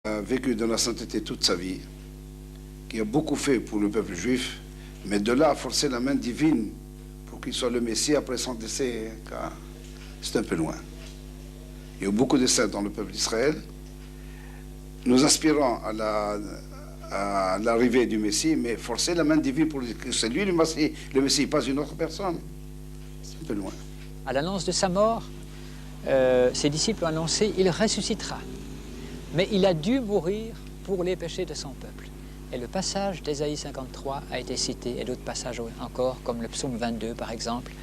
A vécu dans la sainteté toute sa vie, qui a beaucoup fait pour le peuple juif, mais de là à forcer la main divine pour qu'il soit le Messie après son décès, c'est un peu loin. Il y a eu beaucoup de saints dans le peuple d'Israël. Nous aspirons à l'arrivée du Messie, mais forcer la main divine pour que c'est lui le Messie, pas une autre personne, c'est un peu loin. À l'annonce de sa mort, ses disciples ont annoncé « il ressuscitera ». Mais il a dû mourir pour les péchés de son peuple. Et le passage d'Ésaïe 53 a été cité, et d'autres passages encore, comme le psaume 22 par exemple,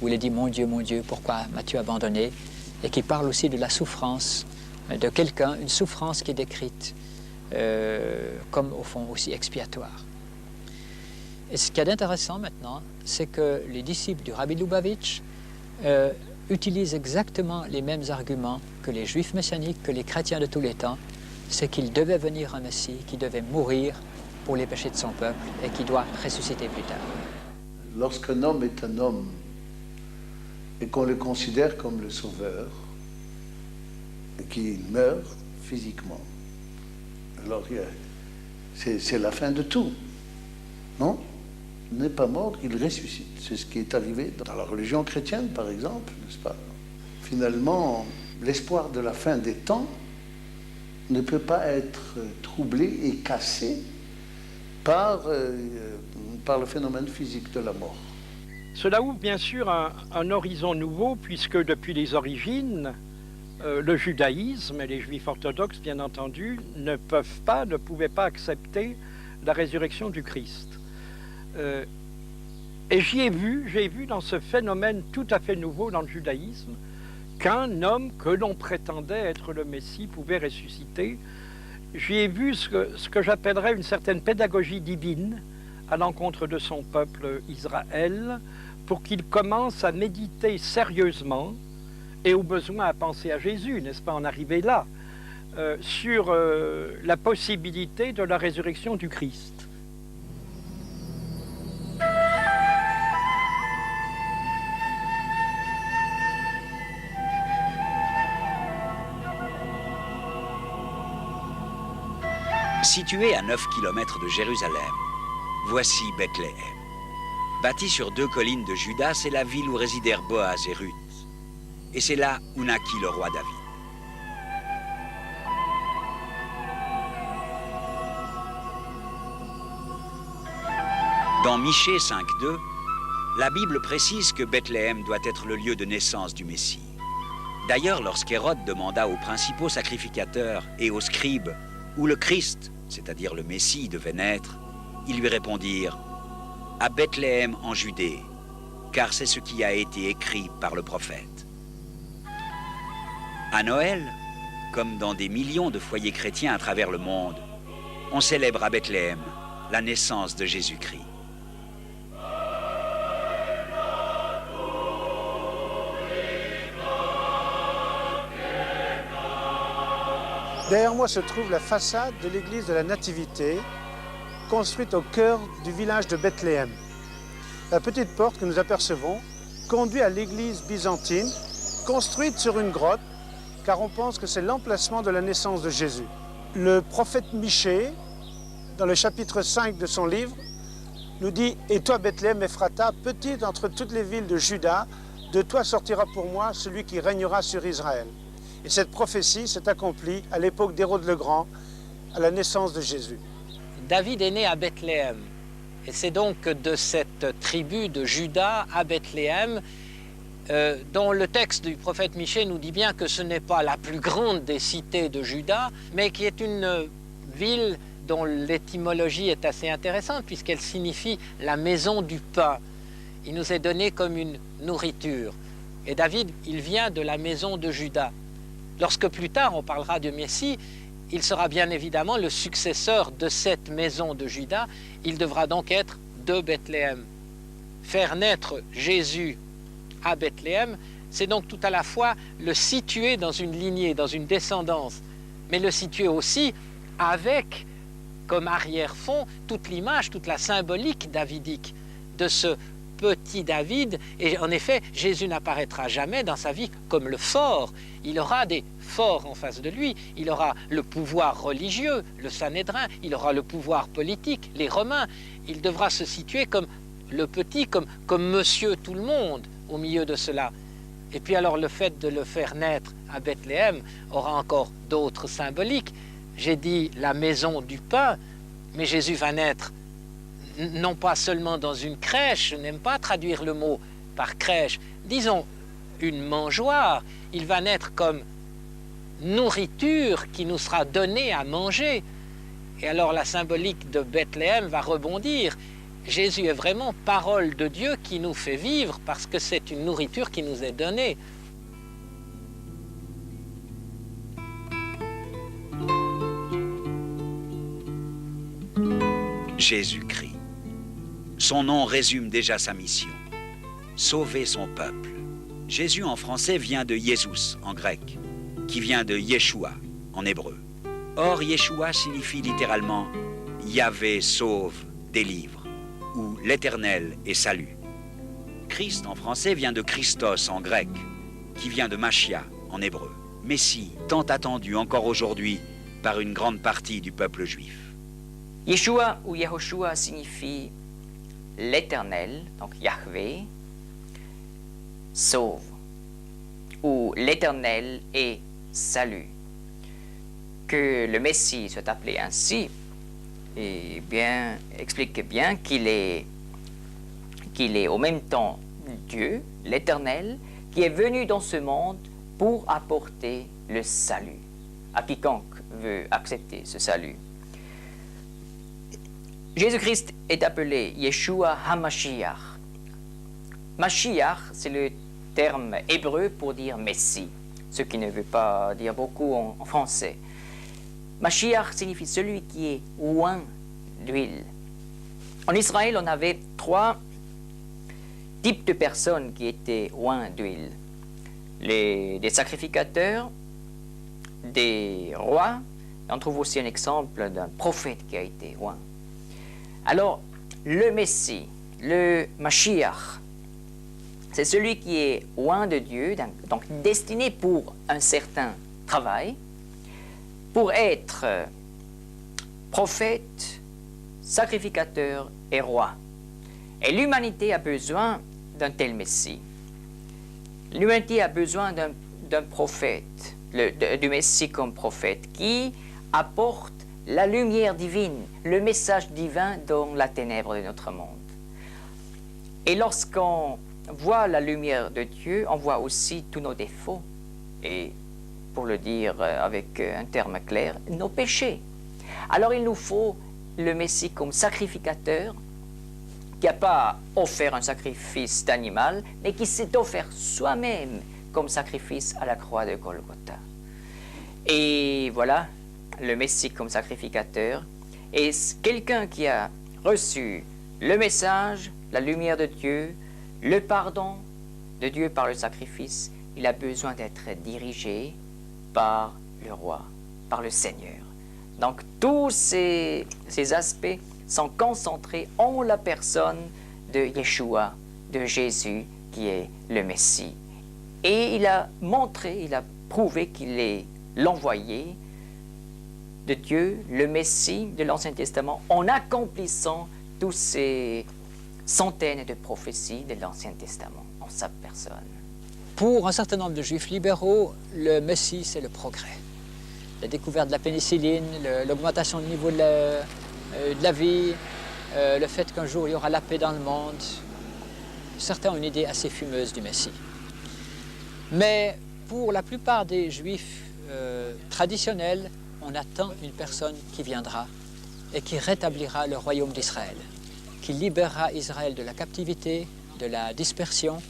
où il est dit « Mon Dieu, pourquoi m'as-tu abandonné ?» et qui parle aussi de la souffrance de quelqu'un, une souffrance qui est décrite comme au fond aussi expiatoire. Et ce qu'il y a d'intéressant maintenant, c'est que les disciples du Rabbi Lubavitch utilisent exactement les mêmes arguments que les Juifs messianiques, que les chrétiens de tous les temps, c'est qu'il devait venir un Messie, qui devait mourir pour les péchés de son peuple et qui doit ressusciter plus tard. Lorsqu'un homme est un homme et qu'on le considère comme le sauveur, et qu'il meurt physiquement, alors c'est la fin de tout, non? Il n'est pas mort, il ressuscite. C'est ce qui est arrivé dans la religion chrétienne, par exemple, n'est-ce pas? Finalement, l'espoir de la fin des temps ne peut pas être troublé et cassé par le phénomène physique de la mort. Cela ouvre bien sûr un horizon nouveau, puisque depuis les origines, le judaïsme et les juifs orthodoxes, bien entendu, ne pouvaient pas accepter la résurrection du Christ. Et j'ai vu dans ce phénomène tout à fait nouveau dans le judaïsme qu'un homme que l'on prétendait être le Messie pouvait ressusciter. J'y ai vu ce que j'appellerais une certaine pédagogie divine à l'encontre de son peuple Israël, pour qu'il commence à méditer sérieusement et au besoin à penser à Jésus, n'est-ce pas, en arriver là, sur la possibilité de la résurrection du Christ. Situé à 9 km de Jérusalem, voici Bethléem. Bâtie sur 2 collines de Juda, c'est la ville où résidèrent Boaz et Ruth. Et c'est là où naquit le roi David. Dans Michée 5.2, la Bible précise que Bethléem doit être le lieu de naissance du Messie. D'ailleurs, lorsqu'Hérode demanda aux principaux sacrificateurs et aux scribes où le Christ, c'est-à-dire le Messie, devait naître, ils lui répondirent « À Bethléem en Judée, car c'est ce qui a été écrit par le prophète. » À Noël, comme dans des millions de foyers chrétiens à travers le monde, on célèbre à Bethléem la naissance de Jésus-Christ. Derrière moi se trouve la façade de l'église de la Nativité, construite au cœur du village de Bethléem. La petite porte que nous apercevons conduit à l'église byzantine, construite sur une grotte, car on pense que c'est l'emplacement de la naissance de Jésus. Le prophète Michée, dans le chapitre 5 de son livre, nous dit « Et toi, Bethléem Ephrata, petite entre toutes les villes de Juda, de toi sortira pour moi celui qui régnera sur Israël. » Et cette prophétie s'est accomplie à l'époque d'Hérode le Grand, à la naissance de Jésus. David est né à Bethléem. Et c'est donc de cette tribu de Juda à Bethléem, dont le texte du prophète Michée nous dit bien que ce n'est pas la plus grande des cités de Juda, mais qui est une ville dont l'étymologie est assez intéressante, puisqu'elle signifie la maison du pain. Il nous est donné comme une nourriture. Et David, il vient de la maison de Juda. Lorsque plus tard on parlera du Messie, il sera bien évidemment le successeur de cette maison de Juda. Il devra donc être de Bethléem. Faire naître Jésus à Bethléem, c'est donc tout à la fois le situer dans une lignée, dans une descendance, mais le situer aussi avec comme arrière-fond toute l'image, toute la symbolique davidique de ce petit David, et en effet, Jésus n'apparaîtra jamais dans sa vie comme le fort. Il aura des forts en face de lui, il aura le pouvoir religieux, le Sanhédrin, il aura le pouvoir politique, les Romains. Il devra se situer comme le petit, comme monsieur tout le monde au milieu de cela. Et puis alors le fait de le faire naître à Bethléem aura encore d'autres symboliques. J'ai dit la maison du pain, mais Jésus va naître non pas seulement dans une crèche, je n'aime pas traduire le mot par crèche, disons une mangeoire. Il va naître comme nourriture qui nous sera donnée à manger. Et alors la symbolique de Bethléem va rebondir. Jésus est vraiment parole de Dieu qui nous fait vivre parce que c'est une nourriture qui nous est donnée. Jésus-Christ. Son nom résume déjà sa mission. Sauver son peuple. Jésus en français vient de Jésus en grec, qui vient de Yeshua en hébreu. Or, Yeshua signifie littéralement Yahvé sauve, délivre, ou l'Éternel est salut. Christ en français vient de Christos en grec, qui vient de Machia en hébreu. Messie, tant attendu encore aujourd'hui par une grande partie du peuple juif. Yeshua ou Yehoshua signifie l'Éternel, donc Yahvé, sauve, ou l'Éternel est salut. Que le Messie soit appelé ainsi, et bien, explique bien qu'il est au même temps Dieu, l'Éternel, qui est venu dans ce monde pour apporter le salut à quiconque veut accepter ce salut. Jésus-Christ est appelé Yeshua HaMashiach. Mashiach, c'est le terme hébreu pour dire Messie, ce qui ne veut pas dire beaucoup en français. Mashiach signifie celui qui est oint d'huile. En Israël, on avait 3 types de personnes qui étaient oints d'huile. Des sacrificateurs, des rois, et on trouve aussi un exemple d'un prophète qui a été oint. Alors, le Messie, le Mashiach, c'est celui qui est oint de Dieu, donc destiné pour un certain travail, pour être prophète, sacrificateur et roi. Et l'humanité a besoin d'un tel Messie. L'humanité a besoin d'un prophète, du Messie comme prophète, qui apporte la lumière divine, le message divin dans la ténèbre de notre monde. Et lorsqu'on voit la lumière de Dieu, on voit aussi tous nos défauts. Et pour le dire avec un terme clair, nos péchés. Alors il nous faut le Messie comme sacrificateur, qui n'a pas offert un sacrifice d'animal, mais qui s'est offert soi-même comme sacrifice à la croix de Golgotha. Et voilà, le Messie comme sacrificateur, et quelqu'un qui a reçu le message, la lumière de Dieu, le pardon de Dieu par le sacrifice, il a besoin d'être dirigé par le roi, par le Seigneur. Donc tous ces aspects sont concentrés en la personne de Yeshua, de Jésus, qui est le Messie. Et il a montré, il a prouvé qu'il est l'envoyé de Dieu, le Messie de l'Ancien Testament, en accomplissant tous ces centaines de prophéties de l'Ancien Testament en sa personne. Pour un certain nombre de juifs libéraux, le Messie, c'est le progrès. La découverte de la pénicilline, l'augmentation du niveau de la vie, le fait qu'un jour il y aura la paix dans le monde. Certains ont une idée assez fumeuse du Messie. Mais pour la plupart des juifs traditionnels, on attend une personne qui viendra et qui rétablira le royaume d'Israël, qui libérera Israël de la captivité, de la dispersion,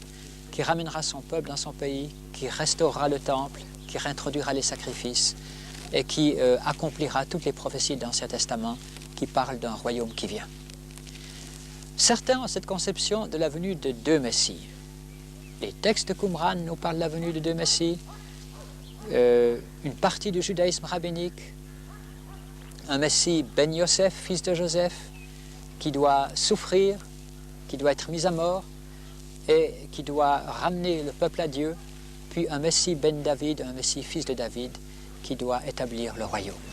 qui ramènera son peuple dans son pays, qui restaurera le temple, qui réintroduira les sacrifices et qui accomplira toutes les prophéties de l'Ancien Testament qui parlent d'un royaume qui vient. Certains ont cette conception de la venue de 2 Messies. Les textes de Qumran nous parlent de la venue de 2 Messies. Une partie du judaïsme rabbinique, un Messie Ben Yosef, fils de Joseph, qui doit souffrir, qui doit être mis à mort, et qui doit ramener le peuple à Dieu, puis un Messie Ben David, un Messie fils de David, qui doit établir le royaume.